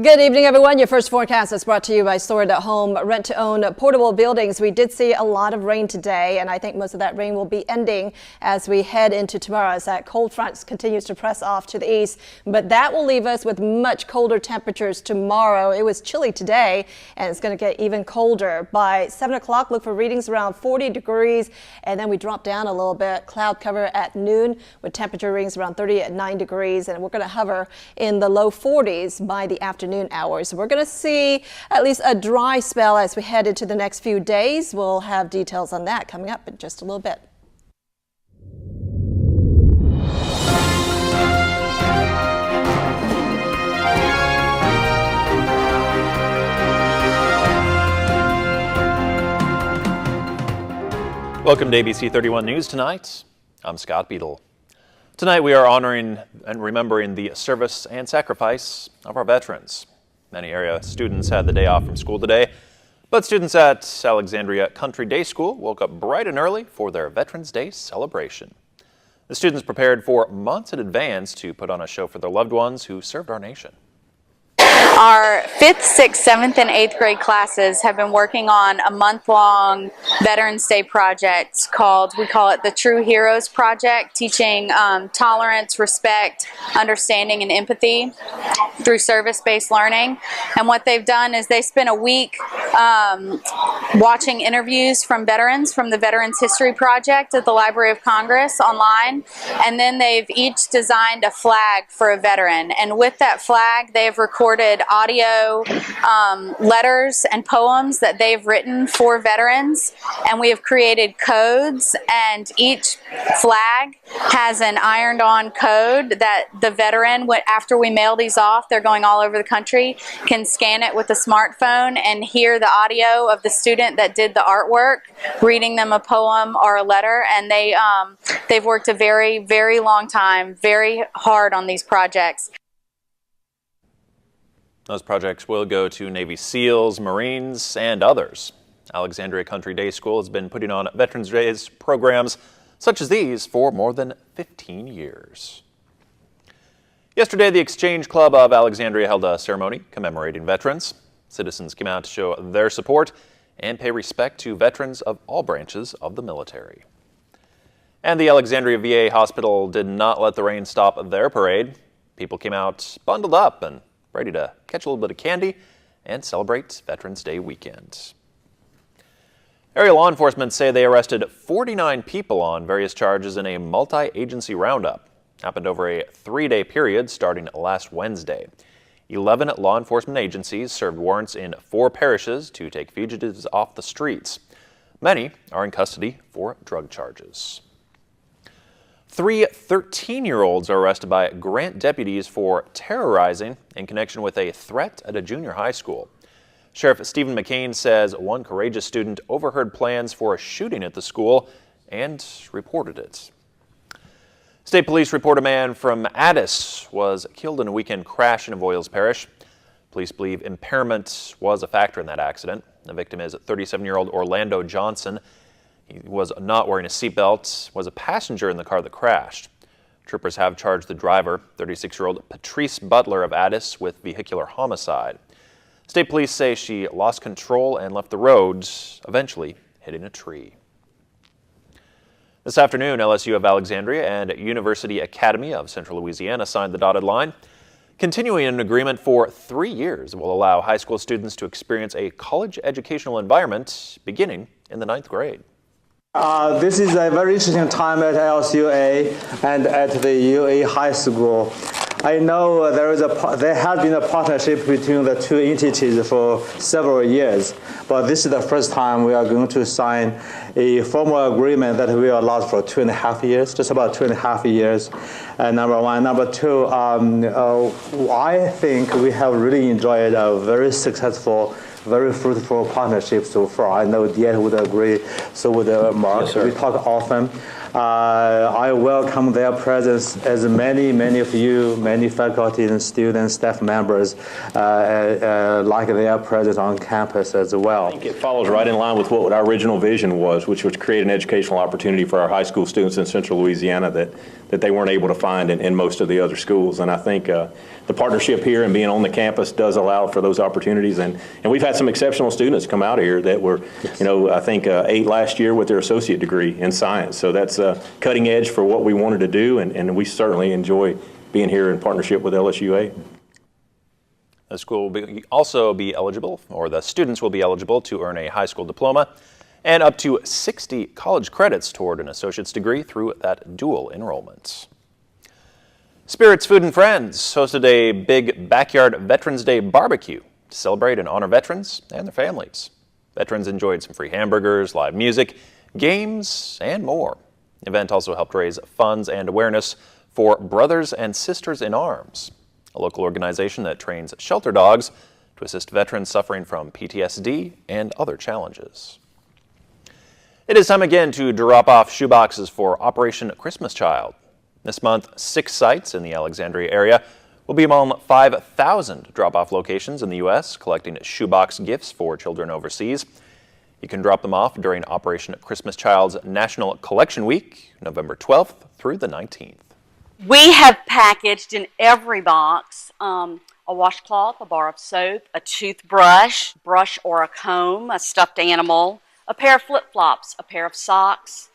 Good evening, everyone. Your first forecast is brought to you by Store at Home, rent-to-own portable buildings. We did see a lot of rain today, and I think most of that rain will be ending as we head into tomorrow as that cold front continues to press off to the east. But that will leave us with much colder temperatures tomorrow. It was chilly today, and it's going to get even colder. By 7 o'clock, look for readings around 40 degrees, and then we drop down a little bit. Cloud cover at noon with temperature readings around 39 degrees, and we're going to hover in the low 40s by the afternoon hours. We're going to see at least a dry spell as we head into the next few days. We'll have details on that coming up in just a little bit. Welcome to ABC 31 News Tonight. I'm Scott Beadle. Tonight we are honoring and remembering the service and sacrifice of our veterans. Many area students had the day off from school today, but students at Alexandria Country Day School woke up bright and early for their Veterans Day celebration. The students prepared for months in advance to put on a show for their loved ones who served our nation. Our 5th, 6th, 7th, and 8th grade classes have been working on a month-long Veterans Day project we call it the True Heroes Project, teaching tolerance, respect, understanding, and empathy through service-based learning. And what they've done is they spent a week watching interviews from veterans from the Veterans History Project at the Library of Congress online, and then they've each designed a flag for a veteran. And with that flag, they have recorded audio letters and poems that they've written for veterans, and we have created codes, and each flag has an ironed on code that the veteran, after we mail these off, they're going all over the country, can scan it with a smartphone and hear the audio of the student that did the artwork reading them a poem or a letter. And they've worked a very, very long time, very hard on these projects. Those projects will go to Navy SEALs, Marines, and others. Alexandria Country Day School has been putting on Veterans Day programs such as these for more than 15 years. Yesterday, the Exchange Club of Alexandria held a ceremony commemorating veterans. Citizens came out to show their support and pay respect to veterans of all branches of the military. And the Alexandria VA Hospital did not let the rain stop their parade. People came out bundled up and ready to catch a little bit of candy and celebrate Veterans Day weekend. Area law enforcement say they arrested 49 people on various charges in a multi-agency roundup. Happened over a 3-day period starting last Wednesday. 11 law enforcement agencies served warrants in 4 parishes to take fugitives off the streets. Many are in custody for drug charges. 3 13-year-olds are arrested by Grant deputies for terrorizing in connection with a threat at a junior high school. Sheriff Stephen McCain says one courageous student overheard plans for a shooting at the school and reported it. State police report a man from Addis was killed in a weekend crash in Avoyelles Parish. Police believe impairment was a factor in that accident. The victim is 37-year-old Orlando Johnson. He was not wearing a seatbelt, was a passenger in the car that crashed. Troopers have charged the driver, 36-year-old Patrice Butler of Addis, with vehicular homicide. State police say she lost control and left the road, eventually hitting a tree. This afternoon, LSU of Alexandria and University Academy of Central Louisiana signed the dotted line, continuing an agreement for 3 years that will allow high school students to experience a college educational environment beginning in the 9th grade. This is a very interesting time at LSUA and at the UA High School. I know there has been a partnership between the two entities for several years, but this is the first time we are going to sign a formal agreement that will last for 2.5 years, just about 2.5 years. Number one. Number two, I think we have really enjoyed a very successful, very fruitful partnership so far. I know Diet would agree, so would Mark. Yes, we talk often. I welcome their presence as many of you, many faculty and students, staff members, like their presence on campus as well. I think it follows right in line with what our original vision was, which was to create an educational opportunity for our high school students in Central Louisiana that they weren't able to find in most of the other schools. And I think the partnership here and being on the campus does allow for those opportunities. And we've had some exceptional students come out of here that were, yes, you know, I think 8 last year with their associate degree in science. So that's cutting edge for what we wanted to do, and we certainly enjoy being here in partnership with LSUA. The school will also be eligible, or the students will be eligible to earn a high school diploma and up to 60 college credits toward an associate's degree through that dual enrollment. Spirits Food and Friends hosted a big backyard Veterans Day barbecue to celebrate and honor veterans and their families. Veterans enjoyed some free hamburgers, live music, games, and more. The event also helped raise funds and awareness for Brothers and Sisters in Arms, a local organization that trains shelter dogs to assist veterans suffering from PTSD and other challenges. It is time again to drop off shoeboxes for Operation Christmas Child. This month, 6 sites in the Alexandria area will be among 5,000 drop-off locations in the U.S., collecting shoebox gifts for children overseas. You can drop them off during Operation Christmas Child's National Collection Week, November 12th through the 19th. We have packaged in every box a washcloth, a bar of soap, a toothbrush, brush or a comb, a stuffed animal, a pair of flip-flops, a pair of socks,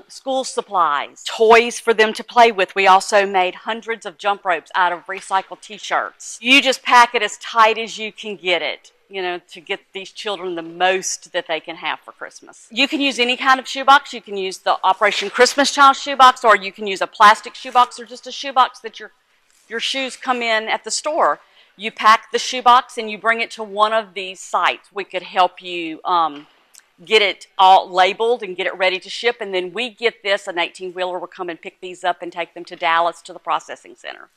school supplies, toys for them to play with. We also made hundreds of jump ropes out of recycled t-shirts. You just pack it as tight as you can get it, you know, to get these children the most that they can have for Christmas. You can use any kind of shoebox. You can use the Operation Christmas Child shoebox, or you can use a plastic shoebox, or just a shoebox that your shoes come in at the store. You pack the shoebox and you bring it to one of these sites. We could help you get it all labeled and get it ready to ship, and then we get this, an 18-wheeler will come and pick these up and take them to Dallas to the processing center.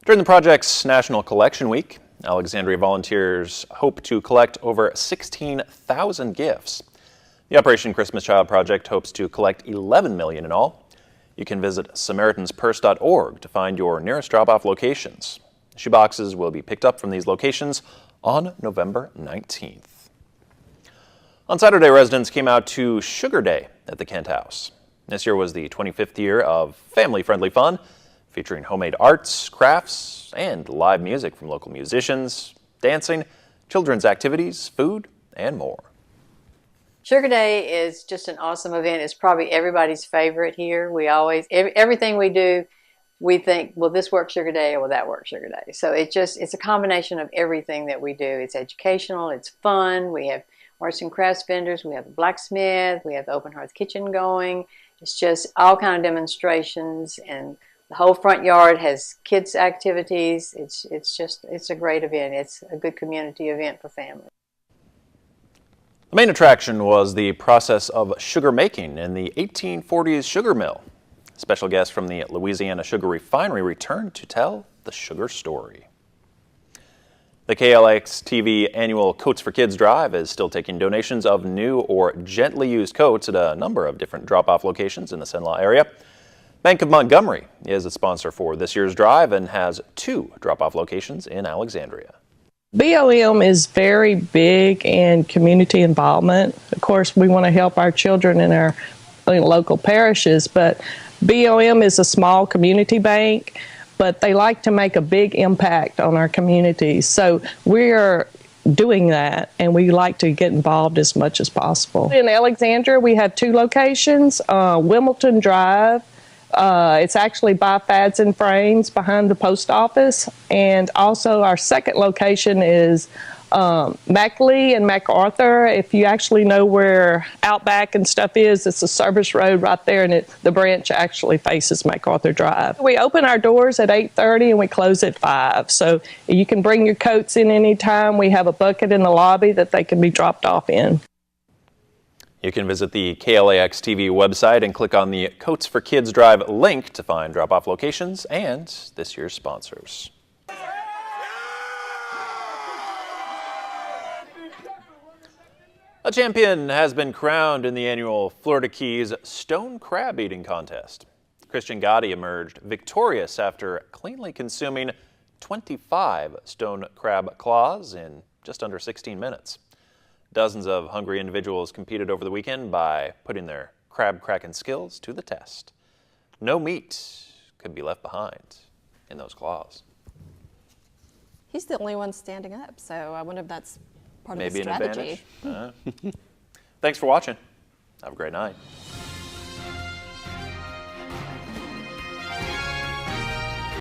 During the project's National Collection Week, Alexandria volunteers hope to collect over 16,000 gifts. The Operation Christmas Child project hopes to collect $11 million in all. You can visit SamaritansPurse.org to find your nearest drop-off locations. Shoeboxes will be picked up from these locations on November 19th. On Saturday, residents came out to Sugar Day at the Kent House. This year was the 25th year of family-friendly fun, featuring homemade arts, crafts, and live music from local musicians, dancing, children's activities, food, and more. Sugar Day is just an awesome event. It's probably everybody's favorite here. We always, everything we do, we think, will this work Sugar Day or will that work Sugar Day? So it's a combination of everything that we do. It's educational, it's fun. We have arts and crafts vendors, we have a blacksmith, we have the open hearth kitchen going. It's just all kind of demonstrations, and the whole front yard has kids activities. It's a great event. It's a good community event for families. The main attraction was the process of sugar making in the 1840s sugar mill. Special guests from the Louisiana Sugar Refinery returned to tell the sugar story. The KLX TV annual Coats for Kids Drive is still taking donations of new or gently used coats at a number of different drop-off locations in the Cenla area. Bank of Montgomery is a sponsor for this year's drive and has 2 drop-off locations in Alexandria. BOM is very big in community involvement. Of course, we want to help our children in our local parishes, but BOM is a small community bank, but they like to make a big impact on our communities. So we're doing that, and we like to get involved as much as possible. In Alexandria, we have 2 locations, Wilmington Drive. It's actually by Fads and Frames behind the post office. And also our second location is Mackley and MacArthur. If you actually know where Outback and stuff is, it's a service road right there, and the branch actually faces MacArthur Drive. We open our doors at 8:30 and we close at 5. So you can bring your coats in anytime. We have a bucket in the lobby that they can be dropped off in. You can visit the KLAX TV website and click on the Coats for Kids Drive link to find drop-off locations and this year's sponsors. A champion has been crowned in the annual Florida Keys Stone Crab Eating Contest. Christian Gotti emerged victorious after cleanly consuming 25 stone crab claws in just under 16 minutes. Dozens of hungry individuals competed over the weekend by putting their crab cracking skills to the test. No meat could be left behind in those claws. He's the only one standing up, so I wonder if that's part Maybe of the an strategy. advantage. Thanks for watching. Have a great night.